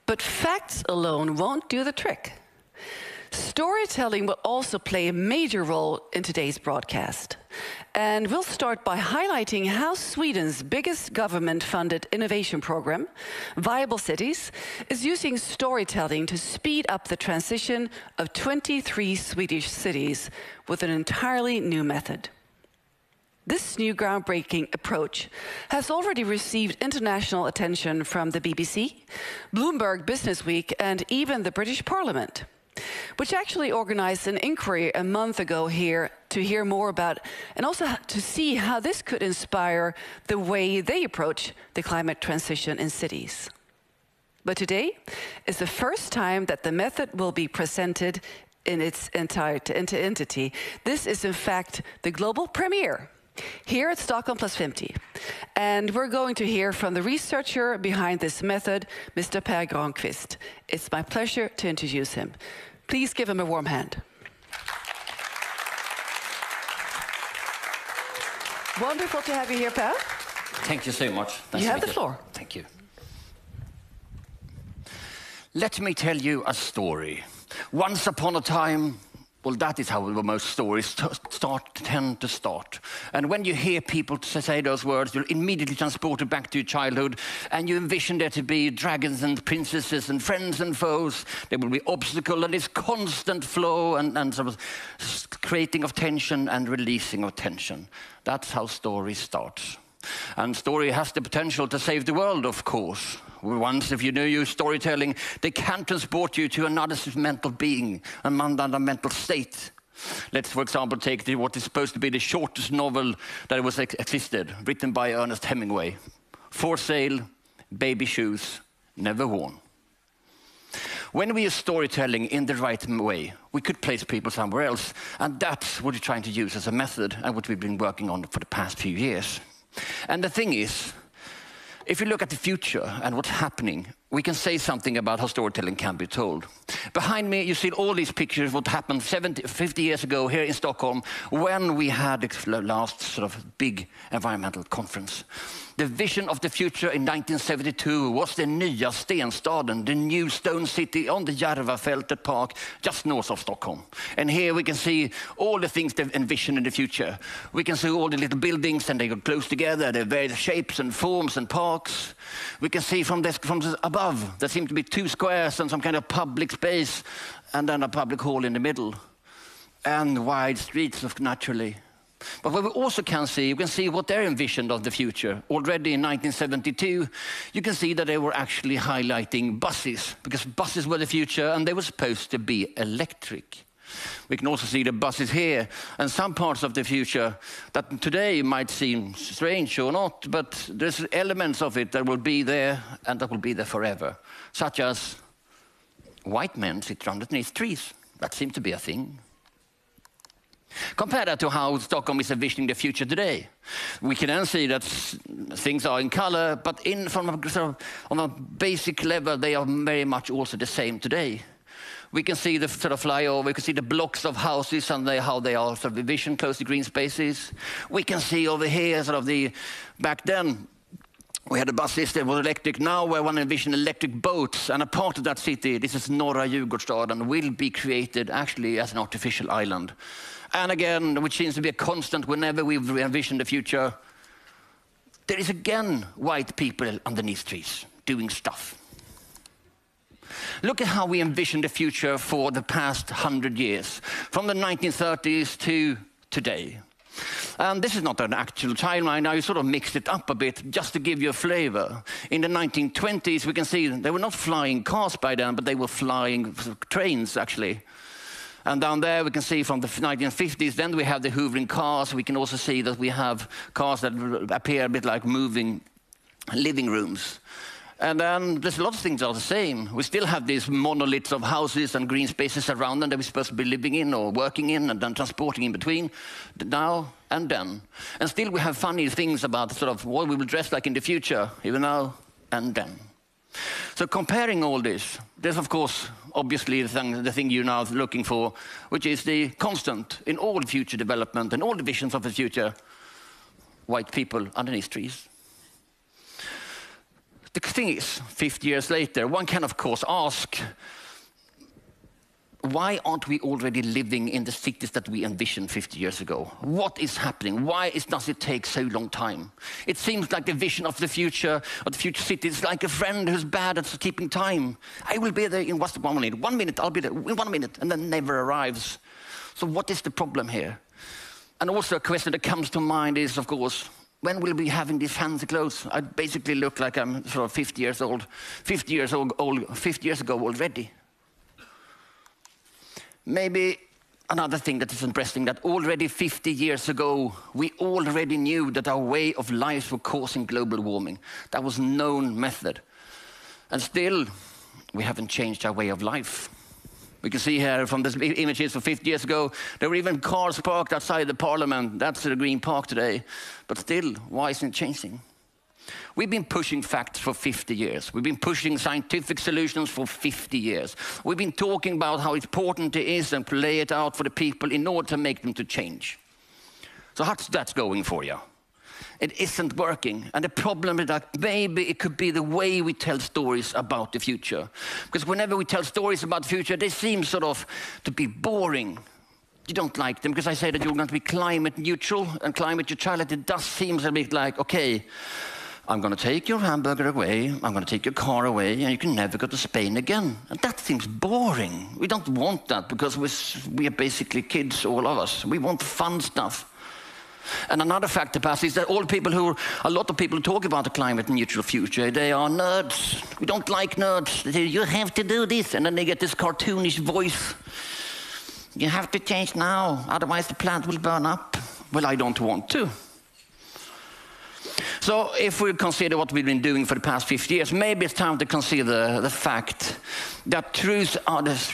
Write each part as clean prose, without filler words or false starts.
But facts alone won't do the trick. Storytelling will also play a major role in today's broadcast. And we'll start by highlighting how Sweden's biggest government-funded innovation program, Viable Cities, is using storytelling to speed up the transition of 23 Swedish cities with an entirely new method. This new groundbreaking approach has already received international attention from the BBC, Bloomberg Businessweek, and even the British Parliament, which actually organized an inquiry a month ago here to hear more about and also to see how this could inspire the way they approach the climate transition in cities. But today is the first time that the method will be presented in its entity. This is in fact the global premiere here at Stockholm Plus 50. And we're going to hear from the researcher behind this method, Mr. Per Grankvist. It's my pleasure to introduce him. Please give him a warm hand. Wonderful to have you here, Per. Thank you so much. You have the floor. Thank you. Let me tell you a story. Once upon a time, well, that is how most stories tend to start. And when you hear people say those words, you're immediately transported back to your childhood, and you envision there to be dragons and princesses and friends and foes. There will be obstacle and this constant flow and sort of creating of tension and releasing of tension. That's how stories start. And story has the potential to save the world, of course. Once, if you know your storytelling, they can transport you to another mental being, another mental state. Let's, for example, take what is supposed to be the shortest novel that was existed, written by Ernest Hemingway. For sale, baby shoes, never worn. When we use storytelling in the right way, we could place people somewhere else, and that's what we're trying to use as a method and what we've been working on for the past few years. And the thing is, if you look at the future and what's happening, we can say something about how storytelling can be told. Behind me, you see all these pictures of what happened 50 years ago here in Stockholm when we had the last sort of big environmental conference. The vision of the future in 1972 was the nya Stenstaden, the new stone city on the Järvafältet Park, just north of Stockholm. And here we can see all the things they've envisioned in the future. We can see all the little buildings, and they go close together, the various shapes and forms and parks. We can see from above, there seem to be two squares and some kind of public space, and then a public hall in the middle, and wide streets, naturally. But what we also can see, you can see what they envisioned of the future. Already in 1972, you can see that they were actually highlighting buses, because buses were the future and they were supposed to be electric. We can also see the buses here, and some parts of the future that today might seem strange or not, but there's elements of it that will be there and that will be there forever, such as white men sit underneath trees. That seems to be a thing. Compare that to how Stockholm is envisioning the future today. We can then see that things are in color, but on a basic level, they are very much also the same today. We can see the sort of flyover, we can see the blocks of houses and how they are sort of envisioned close to green spaces. We can see over here sort of back then, we had a bus system that was electric. Now we want to envision electric boats, and a part of that city, this is Norra Djurgårdsstaden, will be created actually as an artificial island. And again, which seems to be a constant whenever we envision the future, there is again white people underneath trees doing stuff. Look at how we envision the future for the past 100 years, from the 1930s to today. And this is not an actual timeline. Now you sort of mixed it up a bit just to give you a flavor. In the 1920s, we can see they were not flying cars by then, but they were flying trains, actually. And down there, we can see from the 1950s, then we have the hovering cars. We can also see that we have cars that appear a bit like moving living rooms. And then there's a lot of things that are the same. We still have these monoliths of houses and green spaces around them that we're supposed to be living in or working in and then transporting in between now and then. And still we have funny things about sort of what we will dress like in the future, even now and then. So comparing all this, there's of course, obviously the thing you're now looking for, which is the constant in all future development and all the visions of the future, white people underneath trees. The thing is, 50 years later, one can of course ask, why aren't we already living in the cities that we envisioned 50 years ago? What is happening? Why does it take so long time? It seems like the vision of the future city is like a friend who's bad at keeping time. I will be there in 1 minute. 1 minute, I'll be there in 1 minute, and then never arrives. So what is the problem here? And also a question that comes to mind is, of course, when will we be having these fancy clothes? I basically look like I'm sort of 50 years old, 50 years ago already. Maybe another thing that is interesting, that already 50 years ago, we already knew that our way of life were causing global warming. That was a known method. And still, we haven't changed our way of life. We can see here from the images from 50 years ago, there were even cars parked outside the parliament. That's the Green Park today. But still, why isn't it changing? We've been pushing facts for 50 years. We've been pushing scientific solutions for 50 years. We've been talking about how important it is and lay it out for the people in order to make them to change. So how's that going for you? It isn't working. And the problem is that maybe it could be the way we tell stories about the future. Because whenever we tell stories about the future, they seem sort of to be boring. You don't like them because I say that you're going to be climate neutral, and climate neutrality does seem a bit like, okay, I'm going to take your hamburger away, I'm going to take your car away, and you can never go to Spain again. And that seems boring. We don't want that because we are basically kids, all of us. We want fun stuff. And another factor, perhaps, is that a lot of people who talk about the climate neutral future, they are nerds. We don't like nerds. They say, you have to do this. And then they get this cartoonish voice. You have to change now, otherwise the planet will burn up. Well, I don't want to. So if we consider what we've been doing for the past 50 years, maybe it's time to consider the fact that truth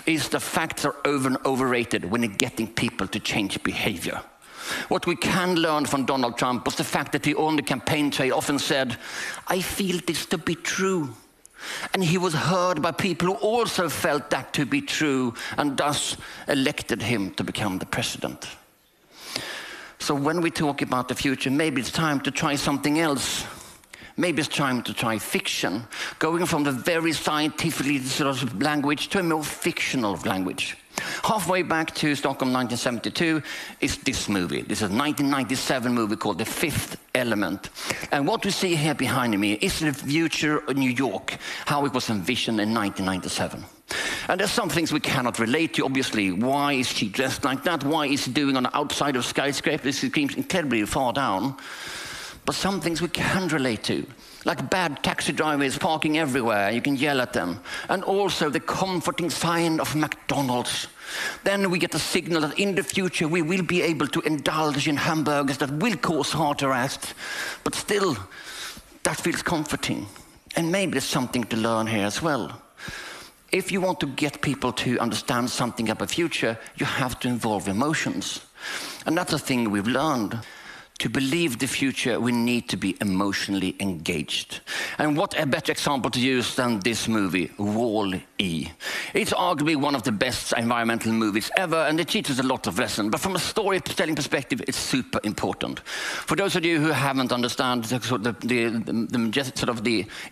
is the facts are overrated when it's getting people to change behavior. What we can learn from Donald Trump was the fact that he on the campaign trail often said, I feel this to be true. And he was heard by people who also felt that to be true and thus elected him to become the president. So when we talk about the future, maybe it's time to try something else. Maybe it's time to try fiction, going from the very scientifically sort of language to a more fictional language. Halfway back to Stockholm 1972 is this movie. This is a 1997 movie called The Fifth Element. And what we see here behind me is the future of New York, how it was envisioned in 1997. And there's some things we cannot relate to, obviously. Why is she dressed like that? Why is she doing on the outside of skyscrapers? She seems incredibly far down. But some things we can relate to, like bad taxi drivers parking everywhere, you can yell at them. And also the comforting sign of McDonald's. Then we get a signal that in the future we will be able to indulge in hamburgers that will cause heart arrest. But still, that feels comforting. And maybe there's something to learn here as well. If you want to get people to understand something about the future, you have to involve emotions. And that's a thing we've learned. To believe the future, we need to be emotionally engaged. And what a better example to use than this movie, Wall-E. It's arguably one of the best environmental movies ever, and it teaches a lot of lessons. But from a storytelling perspective, it's super important. For those of you who haven't understood the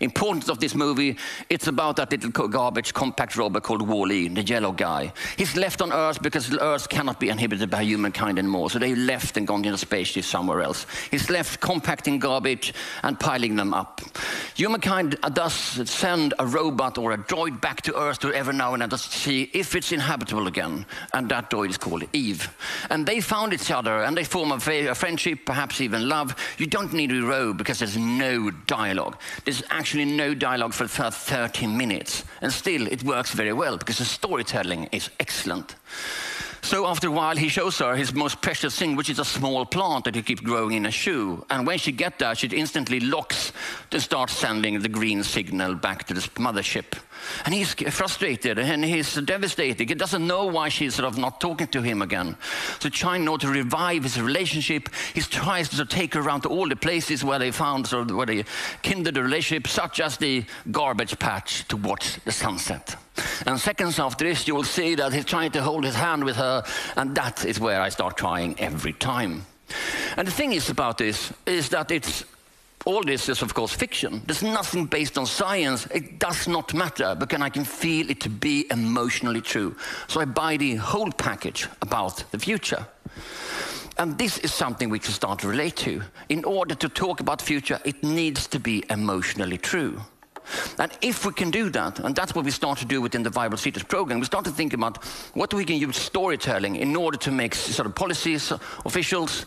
importance of this movie, it's about that little garbage compact robot called Wall-E, the yellow guy. He's left on Earth because Earth cannot be inhabited by humankind anymore. So they left and gone into spaceship somewhere else. He's left compacting garbage and piling them up. Humankind does send a robot or a droid back to Earth to every now and then to see if it's inhabitable again. And that droid is called Eve. And they found each other and they form a friendship, perhaps even love. You don't need a row because there's no dialogue. There's actually no dialogue for 30 minutes. And still it works very well because the storytelling is excellent. So after a while, he shows her his most precious thing, which is a small plant that he keeps growing in a shoe. And when she gets there, she instantly locks to start sending the green signal back to the mothership. And he's frustrated and he's devastated. He doesn't know why she's sort of not talking to him again. So trying not to revive his relationship, he tries to take her around to all the places where they found where they kindled the relationship, such as the garbage patch to watch the sunset. And seconds after this, you will see that he's trying to hold his hand with her, and that is where I start crying every time. And the thing is about this is that it's all this is, of course, fiction. There's nothing based on science. It does not matter, because I can feel it to be emotionally true. So I buy the whole package about the future. And this is something we can start to relate to. In order to talk about future, it needs to be emotionally true. And if we can do that, and that's what we start to do within the Vibrant Cities program, we start to think about what we can use storytelling in order to make sort of policies officials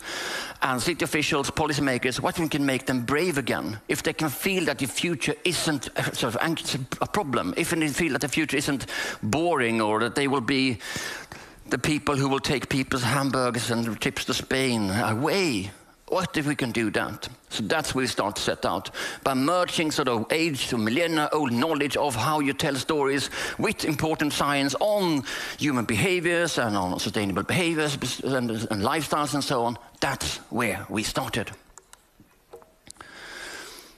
and city officials, policymakers, what we can make them brave again. If they can feel that the future isn't sort of a problem, if they feel that the future isn't boring, or that they will be the people who will take people's hamburgers and trips to Spain away. What if we can do that? So that's where we start to set out, by merging sort of age to millennia-old knowledge of how you tell stories with important science on human behaviors and on sustainable behaviors and lifestyles and so on. That's where we started.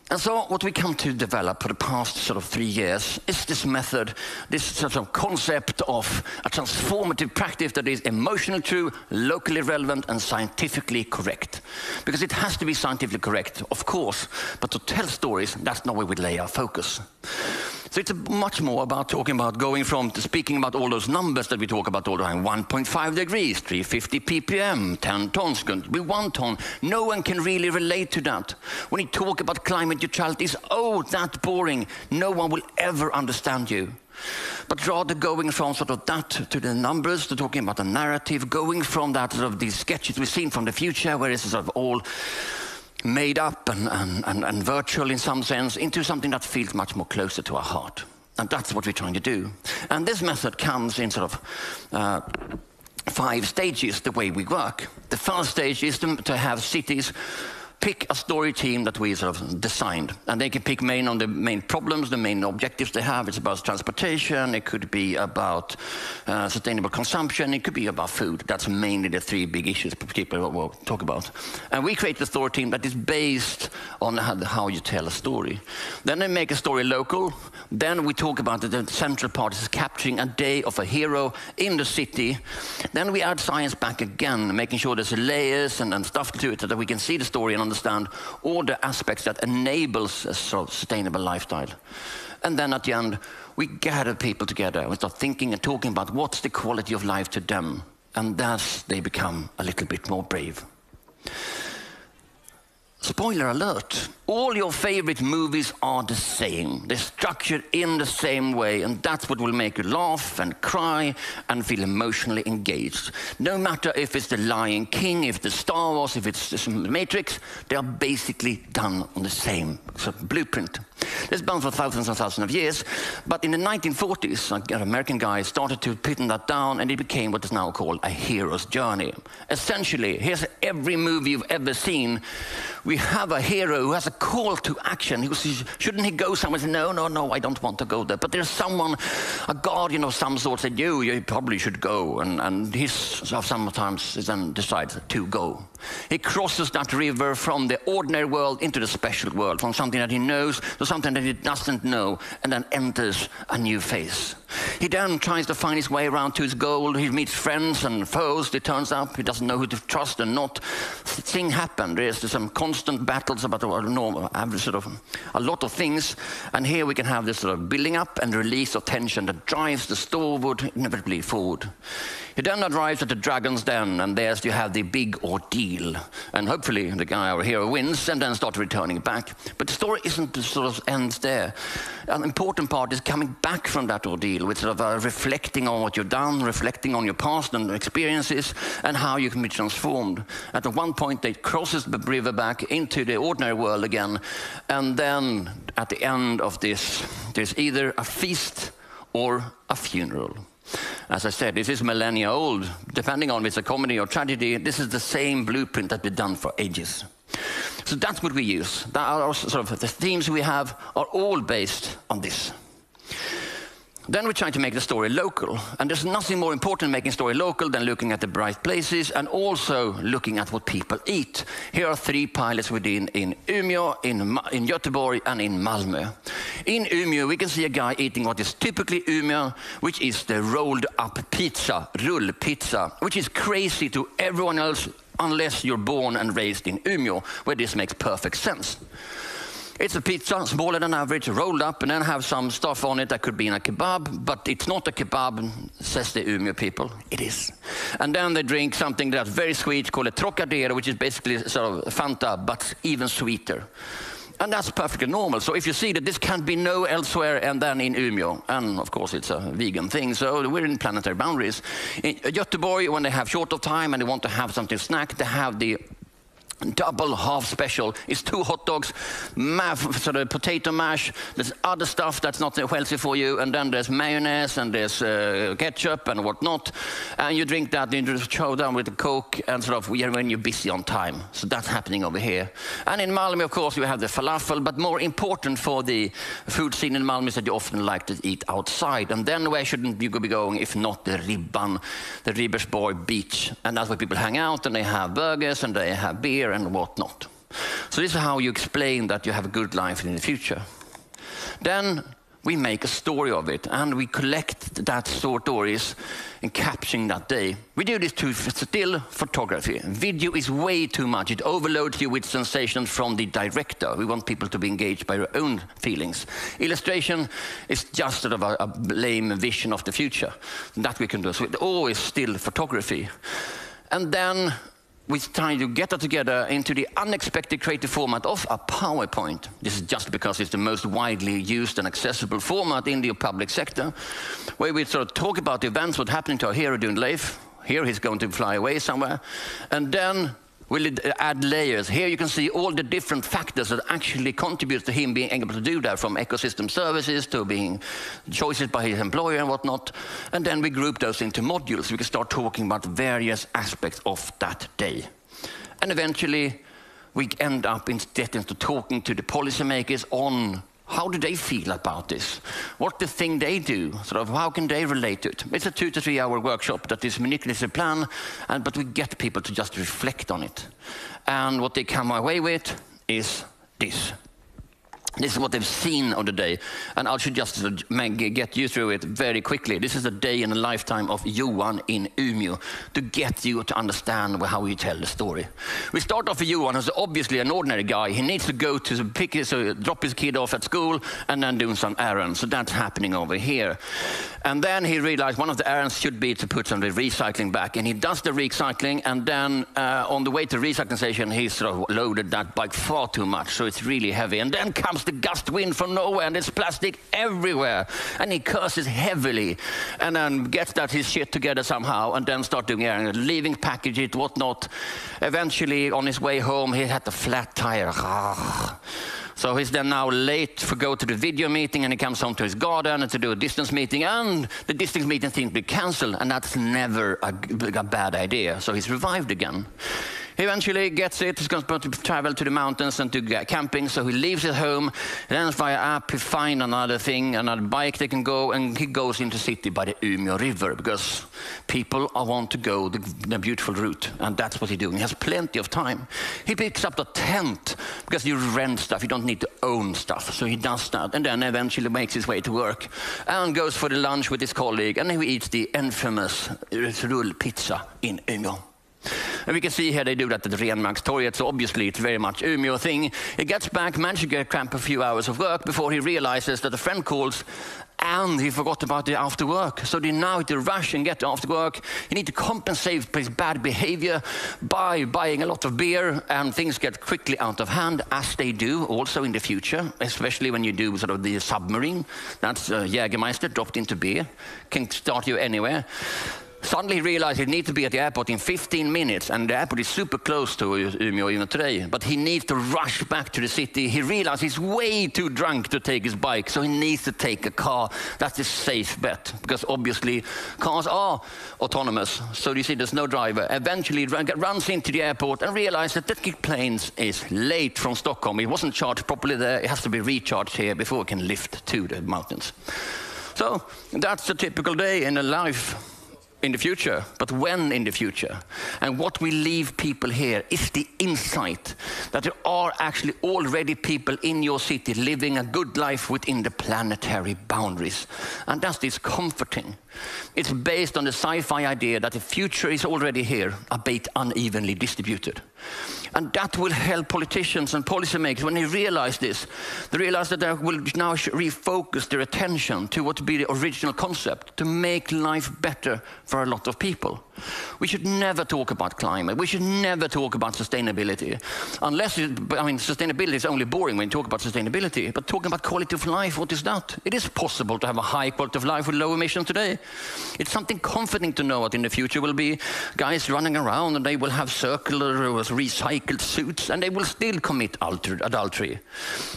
And so what we come to develop for the past sort of 3 years is this method, this sort of concept of a transformative practice that is emotionally true, locally relevant, and scientifically correct. Because it has to be scientifically correct, of course, but to tell stories, that's not where we lay our focus. So it's much more about talking about going from to speaking about all those numbers that we talk about all the time. 1.5 degrees, 350 ppm, 10 tons, going to be 1 ton. No one can really relate to that. When you talk about climate neutrality, it's that boring. No one will ever understand you. But rather going from sort of that to the numbers, to talking about the narrative, going from that sort of these sketches we've seen from the future, where it's sort of all made up and virtual in some sense, into something that feels much more closer to our heart. And that's what we're trying to do. And this method comes in sort of 5 stages, the way we work. The first stage is to have cities pick a story team that we sort of designed. And they can pick on the main problems, the main objectives they have. It's about transportation, it could be about sustainable consumption, it could be about food. That's mainly the 3 big issues people will talk about. And we create a story team that is based on how you tell a story. Then they make a story local. Then we talk about the central part is capturing a day of a hero in the city. Then we add science back again, making sure there's layers and stuff to it so that we can see the story and understand all the aspects that enables a sort of sustainable lifestyle. And then at the end, we gather people together and start thinking and talking about what's the quality of life to them. And thus they become a little bit more brave. Spoiler alert, all your favorite movies are the same. They're structured in the same way, and that's what will make you laugh and cry and feel emotionally engaged. No matter if it's The Lion King, if it's Star Wars, if it's The Matrix, they are basically done on the same sort of blueprint. It's been for thousands and thousands of years, but in the 1940s, an American guy started to put that down, and it became what is now called a hero's journey. Essentially, here's every movie you've ever seen. We have a hero who has a call to action. Shouldn't he go somewhere? No, I don't want to go there. But there's someone, a guardian of some sort, said, you probably should go. And he sometimes then decides to go. He crosses that river from the ordinary world into the special world, from something that he knows to something that he doesn't know, and then enters a new phase. He then tries to find his way around to his goal. He meets friends and foes. It turns out he doesn't know who to trust and not. Things happen. There's some constant battles about a lot of things. And here we can have this sort of building up and release of tension that drives the storyboard inevitably forward. He then arrives at the dragon's den, and there's you have the big ordeal. And hopefully the guy or hero wins and then starts returning back. But the story isn't sort of ends there. An important part is coming back from that ordeal, with sort of reflecting on what you've done, reflecting on your past and experiences, and how you can be transformed. At one point, they crosses the river back into the ordinary world again, and then at the end of this, there's either a feast or a funeral. As I said, this is millennia old. Depending on if it's a comedy or tragedy, this is the same blueprint that we've done for ages. So that's what we use. That are sort of the themes we have are all based on this. Then we try to make the story local. And there's nothing more important in making story local than looking at the bright places and also looking at what people eat. Here are 3 pilots within in Umeå, in Göteborg, and in Malmö. In Umeå, we can see a guy eating what is typically Umeå, which is the rolled up pizza, rullpizza, which is crazy to everyone else unless you're born and raised in Umeå, where this makes perfect sense. It's a pizza, smaller than average, rolled up, and then have some stuff on it that could be in a kebab, but it's not a kebab, says the Umeå people. It is. And then they drink something that's very sweet, called a trocadero, which is basically sort of Fanta, but even sweeter. And that's perfectly normal. So if you see that this can't be no elsewhere and then in Umeå, and of course it's a vegan thing, so we're in planetary boundaries. In Göteborg, when they have short of time and they want to have something snack, they have the double half special. It's 2 hot dogs, sort of potato mash, there's other stuff that's not healthy for you, and then there's mayonnaise and there's ketchup and whatnot, and you drink that and you just chow down with a Coke and sort of when you're busy on time. So that's happening over here. And in Malmö, of course, we have the falafel, but more important for the food scene in Malmö is that you often like to eat outside, and then where shouldn't you be going if not the Ribban, the Ribersborg beach, and that's where people hang out and they have burgers and they have beer and whatnot. So this is how you explain that you have a good life in the future. Then we make a story of it, and we collect that stories and capturing that day. We do this to still photography. Video is way too much. It overloads you with sensations from the director. We want people to be engaged by their own feelings. Illustration is just sort of a lame vision of the future. That we can do. So it's always still photography. And then we try to get that together into the unexpected creative format of a PowerPoint. This is just because it's the most widely used and accessible format in the public sector, where we sort of talk about the events, what's happening to our hero doing life. Here he's going to fly away somewhere. And then we'll add layers. Here you can see all the different factors that actually contribute to him being able to do that, from ecosystem services to being choices by his employer and whatnot. And then we group those into modules. We can start talking about various aspects of that day. And eventually, we end up instead into talking to the policymakers on how do they feel about this? What the thing they do? Sort of how can they relate to it? It's a 2 to 3 hour workshop that is manipulative plan, but we get people to just reflect on it. And what they come away with is this. This is what they've seen of the day, and I should just get you through it very quickly. This is a day in the lifetime of Johan in Umeå, to get you to understand how you tell the story. We start off with Johan, who's obviously an ordinary guy. He needs to go to drop his kid off at school and then do some errands. So that's happening over here. And then he realized one of the errands should be to put some of the recycling back, and he does the recycling, and then on the way to the recycling station, he's sort of loaded that bike far too much, so it's really heavy. And then comes the gust wind from nowhere, and there's plastic everywhere, and he curses heavily, and then gets his shit together somehow, and then start doing errands, leaving packages, whatnot. Eventually, on his way home, he had a flat tire. So he's then now late to go to the video meeting, and he comes home to his garden and to do a distance meeting, and the distance meeting seems to be cancelled, and that's never a bad idea. So he's revived again. He eventually gets it. He's going to travel to the mountains and to camping, so he leaves his home. Then via app, he finds another thing, another bike they can go, and he goes into the city by the Umeå River, because people want to go the beautiful route, and that's what he's doing. He has plenty of time. He picks up the tent, because you rent stuff. You don't need to own stuff, so he does that, and then eventually makes his way to work and goes for the lunch with his colleague, and he eats the infamous rull pizza in Umeå. And we can see here they do that at the Renmarkstorget, so obviously it's very much Umeå thing. He gets back, manages to get cramp a few hours of work before he realizes that a friend calls, and he forgot about the after work. So they now need to rush and get to after work. He need to compensate for his bad behavior by buying a lot of beer, and things get quickly out of hand, as they do also in the future, especially when you do sort of the submarine. That's Jägermeister dropped into beer, can start you anywhere. Suddenly he realized he needs to be at the airport in 15 minutes, and the airport is super close to Umeå even today. But he needs to rush back to the city. He realizes he's way too drunk to take his bike, so he needs to take a car. That's a safe bet, because obviously cars are autonomous. So you see there's no driver. Eventually he runs into the airport and realizes that the plane is late from Stockholm. It wasn't charged properly there. It has to be recharged here before it can lift to the mountains. So that's a typical day in a life in the future, but when in the future. And what we leave people here is the insight that there are actually already people in your city living a good life within the planetary boundaries. And that is comforting. It's based on the sci-fi idea that the future is already here, a bit unevenly distributed. And that will help politicians and policymakers when they realize this. They realize that they will now refocus their attention to what would be the original concept, to make life better for a lot of people. We should never talk about climate. We should never talk about sustainability. Sustainability is only boring when you talk about sustainability. But talking about quality of life, what is that? It is possible to have a high quality of life with low emissions today. It's something comforting to know that in the future will be guys running around and they will have circular or recycled suits and they will still commit adultery.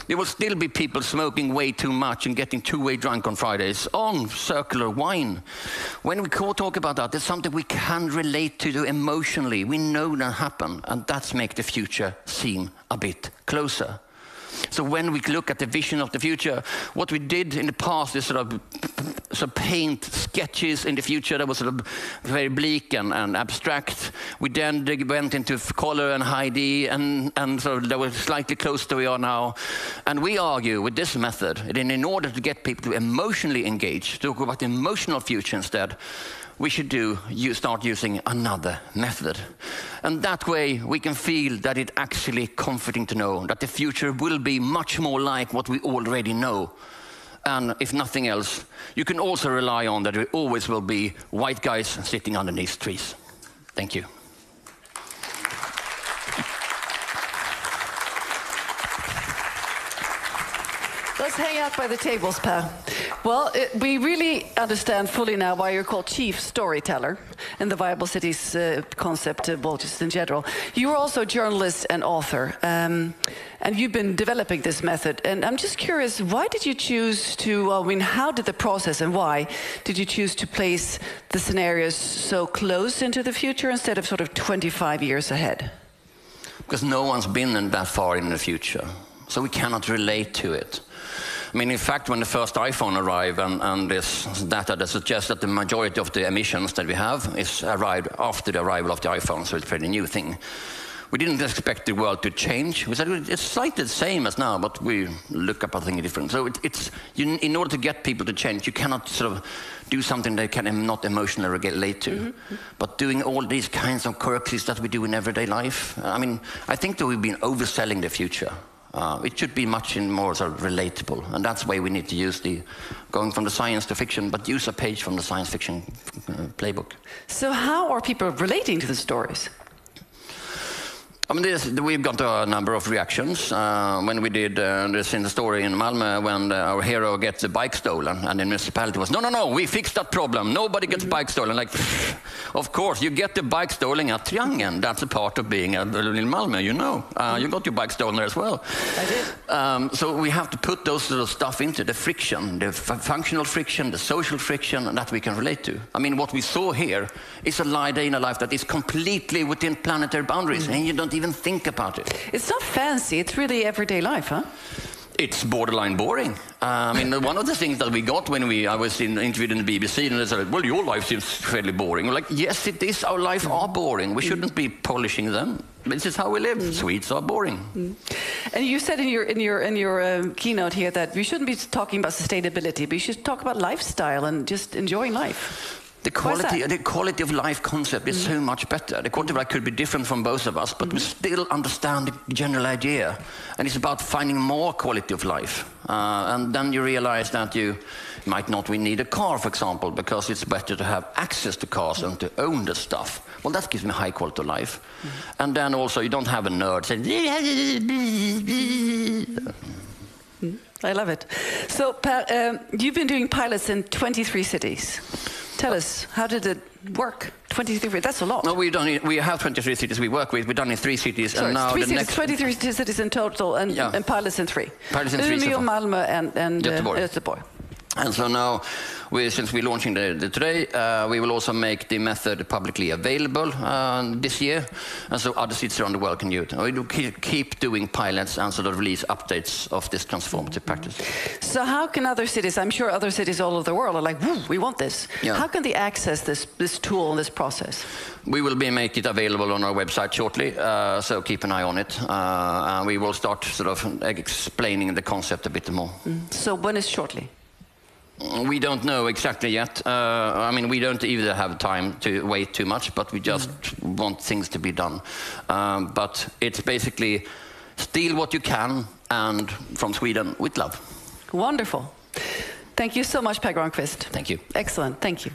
There will still be people smoking way too much and getting two-way drunk on Fridays on circular wine. When we talk about that, it's something we can relate to emotionally. We know that happen, and that's make the future seem a bit closer. So when we look at the vision of the future, what we did in the past is sort of paint sketches in the future that was sort of very bleak and abstract. We then went into color and high D, and sort of they were slightly close to where we are now. And we argue with this method, that in order to get people to emotionally engage, to talk about the emotional future instead, we should start using another method. And that way we can feel that it's actually comforting to know that the future will be much more like what we already know. And if nothing else, you can also rely on that there always will be white guys sitting underneath trees. Thank you. Let's hang out by the tables, Per. Well, we really understand fully now why you're called chief storyteller in the Viable Cities concept, just in general. You are also a journalist and author, and you've been developing this method. And I'm just curious, why did you choose to, how did the process and why did you choose to place the scenarios so close into the future instead of sort of 25 years ahead? Because no one's been that far in the future, so we cannot relate to it. I mean, in fact, when the first iPhone arrived, and this data that suggests that the majority of the emissions that we have is arrived after the arrival of the iPhone, so it's a pretty new thing. We didn't expect the world to change. We said it's slightly the same as now, but we look up at things different. So in order to get people to change, you cannot sort of do something they can not emotionally relate to. Mm-hmm. But doing all these kinds of quirks that we do in everyday life, I think that we've been overselling the future. It should be much more sort of relatable, and that's why we need to use going from the science to fiction, but use a page from the science fiction playbook. So how are people relating to the stories? We've got a number of reactions. When we did this in the story in Malmö, when our hero gets the bike stolen, and the municipality was, no, we fixed that problem. Nobody gets bike stolen. Like, of course, you get the bike stolen at Triangeln. That's a part of being in Malmö, you know. You got your bike stolen there as well. I did. So we have to put those sort of stuff into the friction, the functional friction, the social friction that we can relate to. What we saw here is a day in a life that is completely within planetary boundaries, and you don't even think about it. It's not fancy, it's really everyday life, huh? It's borderline boring. One of the things that we got when I was interviewed in the BBC, and they said, well, your life seems fairly boring. We're like, yes, it is. Our lives are boring. We shouldn't be polishing them. This is how we live. Swedes are boring. And you said in your keynote here that we shouldn't be talking about sustainability, but we should talk about lifestyle and just enjoying life. The quality of life concept is so much better. The quality of life could be different from both of us, but we still understand the general idea. And it's about finding more quality of life. And then you realize that you might not need a car, for example, because it's better to have access to cars and to own the stuff. Well, that gives me high quality of life. And then also you don't have a nerd saying... I love it. So, Per, you've been doing pilots in 23 cities. Tell us, how did it work? 23, that's a lot. No, we have 23 cities we work with. We've done in 3 cities. Sorry, and now 23 cities in total, and pilots in 3. Pilots in 3. Umeå, Malmö, and Göteborg. Göteborg. And so now since we're launching today, we will also make the method publicly available this year, and so other cities around the world can use it. We do keep doing pilots and sort of release updates of this transformative practice. So how can other cities, I'm sure other cities all over the world are like, we want this. Yeah. How can they access this tool and this process? We will make it available on our website shortly, so keep an eye on it. And we will start sort of explaining the concept a bit more. So when is shortly? We don't know exactly yet. I mean, we don't either have time to wait too much, but we just want things to be done. But it's basically steal what you can, and from Sweden with love. Wonderful. Thank you so much, Per Grankvist. Thank you. Excellent. Thank you.